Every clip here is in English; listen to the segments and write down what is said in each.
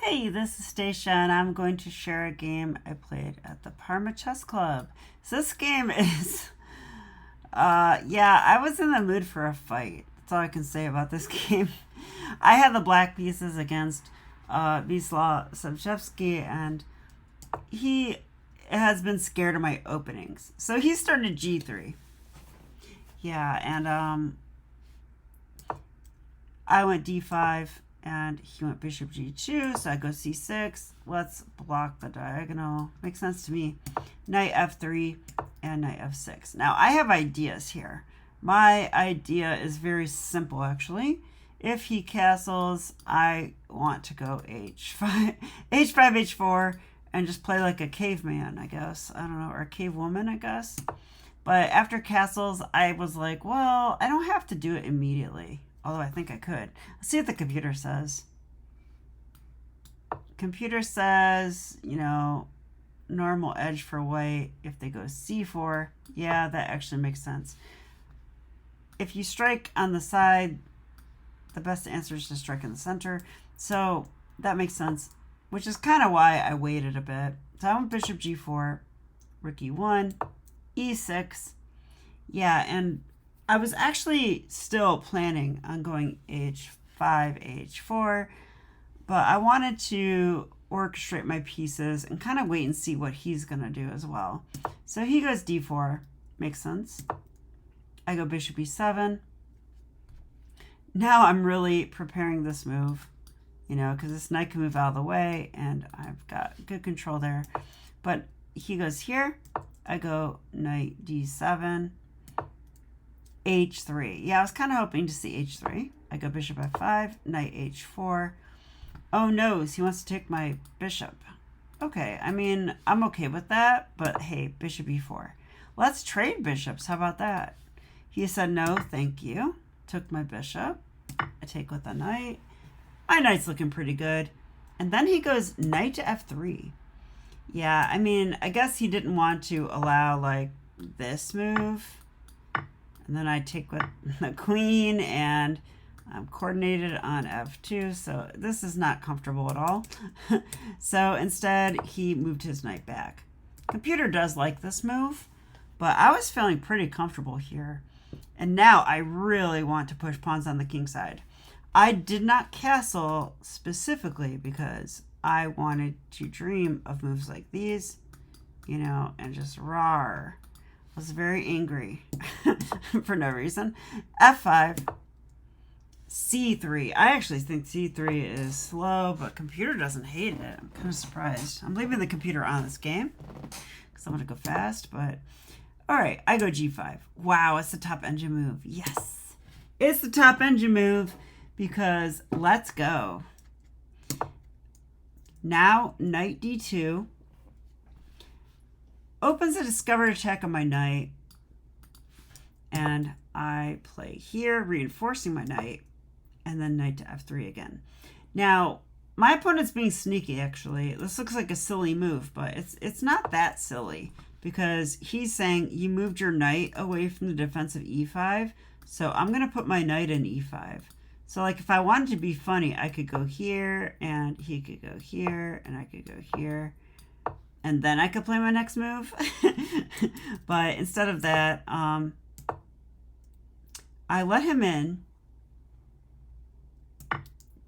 Hey, this is Stacia, and I'm going to share a game I played at the Parma Chess Club. So this game is, yeah, I was in the mood for a fight. That's all I can say about this game. I had the black pieces against Wisław Sobczewski, and he has been scared of my openings. So he started g3. Yeah, and I went d5 and he went bishop g2, so I go c6. Let's block the diagonal. Makes sense to me. Knight f3 and knight f6. Now, I have ideas here. My idea is very simple, actually. If he castles, I want to go h5, h4, and just play like a caveman, I guess. I don't know, or a cave woman, I guess. But after castles, I was like, well, I don't have to do it immediately. Although I think I could. Let's see what the computer says. Computer says, you know, normal edge for white if they go c4. Yeah, that actually makes sense. If you strike on the side, the best answer is to strike in the center. So that makes sense, which is kind of why I waited a bit. So I went bishop g4, rook e1, e6. Yeah, and I was actually still planning on going h5, h4, but I wanted to orchestrate my pieces and kind of wait and see what he's going to do as well. So he goes d4. Makes sense. I go bishop e7. Now I'm really preparing this move, you know, because this knight can move out of the way, and I've got good control there. But he goes here. I go knight d7. h3. Yeah, I was kind of hoping to see h3. I go bishop f5, knight h4. Oh no, he wants to take my bishop. Okay, I mean, I'm okay with that, but hey, bishop e4. Let's trade bishops. How about that? He said no, thank you. Took my bishop. I take with the knight. My knight's looking pretty good. And then he goes knight to f3. Yeah, I mean, I guess he didn't want to allow, like, this move. And then I take with the queen, and I'm coordinated on f2, so this is not comfortable at all. So instead, he moved his knight back. Computer does like this move, but I was feeling pretty comfortable here. And now I really want to push pawns on the king side. I did not castle specifically because I wanted to dream of moves like these, you know, and just RAWR. Was very angry for no reason. F5, C3. I actually think C3 is slow, but computer doesn't hate it. I'm kind of surprised. I'm leaving the computer on this game because I want to go fast, but all right, I go G5. Wow, it's the top engine move. Yes, it's the top engine move because let's go. Now, knight D2. Opens a discovered attack on my knight, and I play here, reinforcing my knight, and then knight to f3 again. Now, my opponent's being sneaky, actually. This looks like a silly move, but it's not that silly, because he's saying you moved your knight away from the defensive e5, so I'm going to put my knight in e5. So, like, if I wanted to be funny, I could go here, and he could go here, and I could go here. And then I could play my next move. But instead of that, I let him in.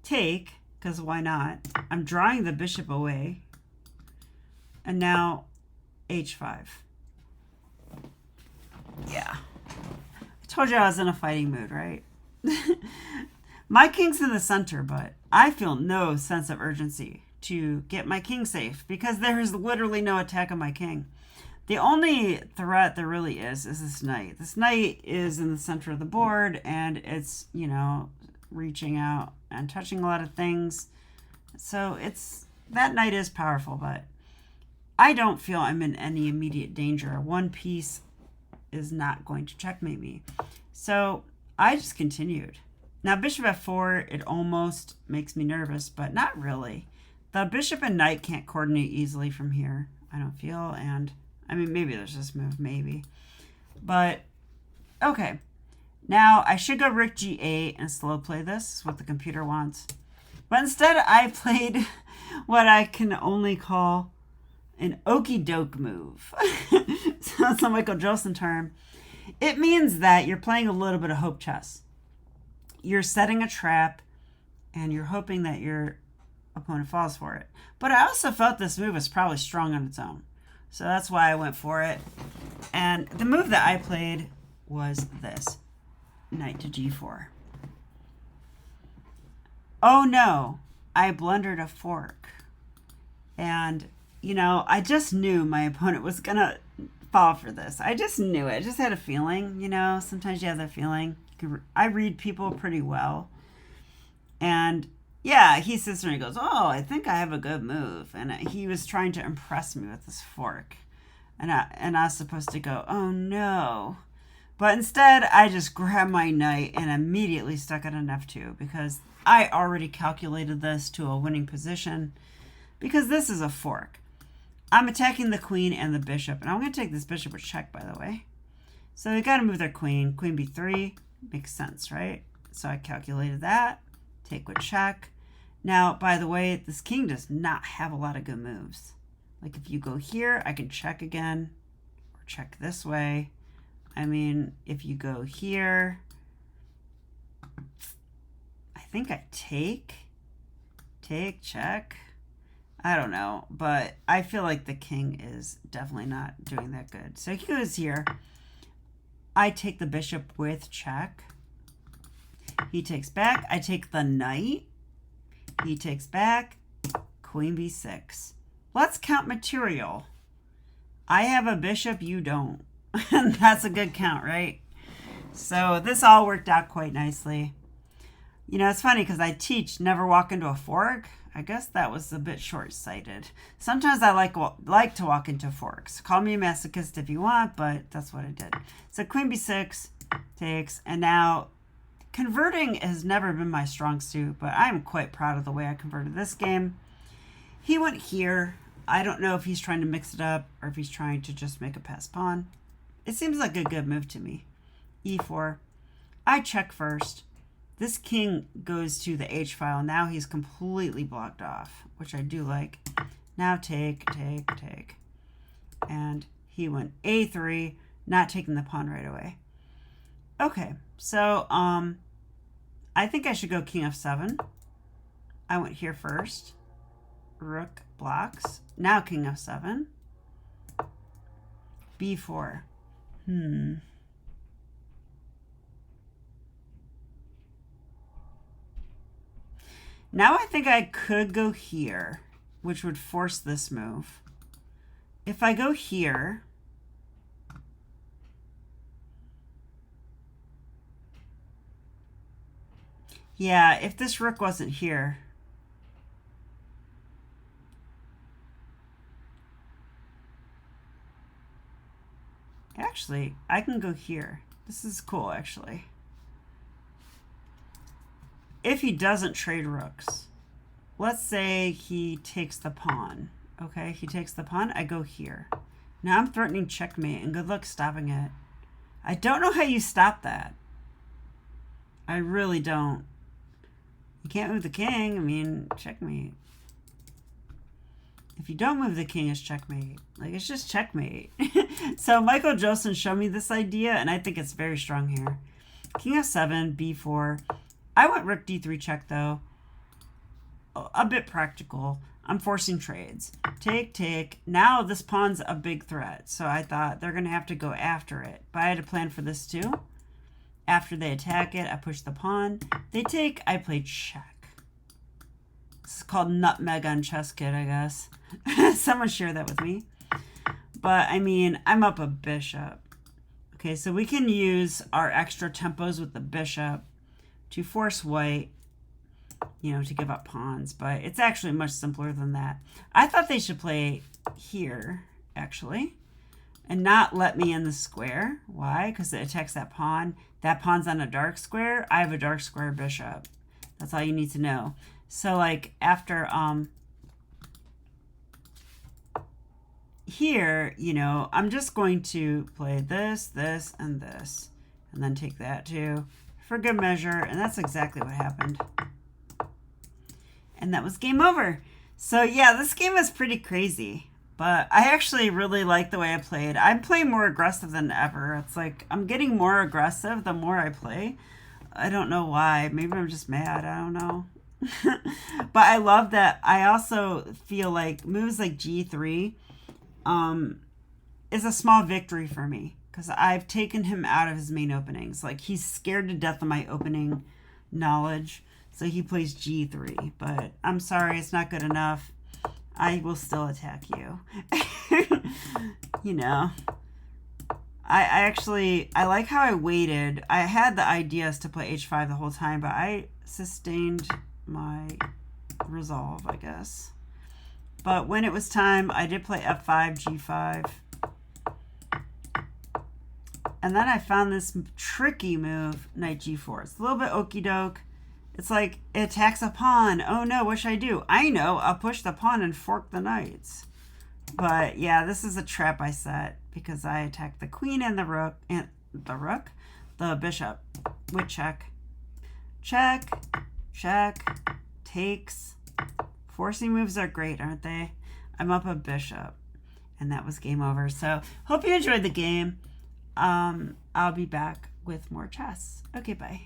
Take, because why not? I'm drawing the bishop away. And now h5. Yeah. I told you I was in a fighting mood, right? My king's in the center, but I feel no sense of urgency to get my king safe because there is literally no attack on my king. The only threat there really is this knight. This knight is in the center of the board, and it's, you know, reaching out and touching a lot of things. So that knight is powerful, but I don't feel I'm in any immediate danger. One piece is not going to checkmate me. So I just continued. Now bishop f4, it almost makes me nervous, but not really. The bishop and knight can't coordinate easily from here, I don't feel. And, I mean, maybe there's this move, maybe. But, okay. Now, I should go rook g8 and slow play this. Is what the computer wants. But instead, I played what I can only call an okey doke move. So that's a Michael Jolson term. It means that you're playing a little bit of hope chess. You're setting a trap and you're hoping that your opponent falls for it. But I also felt this move was probably strong on its own. So that's why I went for it. And the move that I played was this. Knight to g4. Oh no, I blundered a fork. And, you know, I just knew my opponent was going to fall for this. I just knew it. I just had a feeling, you know, sometimes you have that feeling. I read people pretty well. And yeah, he sits there and he goes, oh, I think I have a good move. And he was trying to impress me with this fork. And I was supposed to go, oh no. But instead, I just grabbed my knight and immediately stuck it on f2 because I already calculated this to a winning position because this is a fork. I'm attacking the queen and the bishop, and I'm going to take this bishop with check, by the way. So we got to move their queen. Queen b3 makes sense, right? So I calculated that. Take with check. Now, by the way, this king does not have a lot of good moves. Like if you go here, I can check again or check this way. I mean, if you go here, I think I take, check. I don't know, but I feel like the king is definitely not doing that good. So he goes here. I take the bishop with check. He takes back. I take the knight. He takes back. Queen b6. Let's count material. I have a bishop, you don't. And that's a good count, right? So this all worked out quite nicely. You know, it's funny because I teach never walk into a fork. I guess that was a bit short-sighted. Sometimes I like to walk into forks. Call me a masochist if you want, but that's what I did. So queen b6 takes, and now converting has never been my strong suit, but I'm quite proud of the way I converted this game. He went here. I don't know if he's trying to mix it up or if he's trying to just make a pass pawn. It seems like a good move to me. e4. I check first. This king goes to the h file. Now he's completely blocked off, which I do like. Now take. And he went a3, not taking the pawn right away. Okay, so I think I should go king f7. I went here first. Rook blocks. Now king f7. b4. Now I think I could go here, which would force this move. If I go here, yeah, if this rook wasn't here, actually, I can go here. This is cool, actually. If he doesn't trade rooks, let's say he takes the pawn. Okay, he takes the pawn, I go here. Now I'm threatening checkmate, and good luck stopping it. I don't know how you stop that. I really don't. You can't move the king. I mean, checkmate. If you don't move the king, it's checkmate. Like, it's just checkmate. So Michael Jolson showed me this idea, and I think it's very strong here. King f7, b4. I went rook d3 check, though. A bit practical. I'm forcing trades. Take. Now this pawn's a big threat, so I thought they're going to have to go after it. But I had to plan for this, too. After they attack it, I push the pawn. They take, I play check. This is called nutmeg on Chess Kid, I guess. Someone share that with me. But, I mean, I'm up a bishop. Okay, so we can use our extra tempos with the bishop to force white, you know, to give up pawns. But it's actually much simpler than that. I thought they should play here, actually, and not let me in the square. Why? Because it attacks that pawn. That pawn's on a dark square. I have a dark square bishop. That's all you need to know. So, like, after here, you know, I'm just going to play this, and this, and then take that too for good measure, and that's exactly what happened. And that was game over. So yeah, this game is pretty crazy. But I actually really like the way I played. I'm playing more aggressive than ever. It's like I'm getting more aggressive the more I play. I don't know why. Maybe I'm just mad. I don't know. But I love that. I also feel like moves like G3 is a small victory for me. Because I've taken him out of his main openings. Like, he's scared to death of my opening knowledge. So he plays G3. But I'm sorry, it's not good enough. I will still attack you. You know. I like how I waited. I had the ideas to play H5 the whole time, but I sustained my resolve, I guess. But when it was time, I did play F5, G5. And then I found this tricky move, Knight G4. It's a little bit okie doke. It's like, it attacks a pawn. Oh no, what should I do? I know, I'll push the pawn and fork the knights. But yeah, this is a trap I set because I attacked the queen and the rook, the bishop with check. Check, check, takes. Forcing moves are great, aren't they? I'm up a bishop. And that was game over. So, hope you enjoyed the game. I'll be back with more chess. Okay, bye.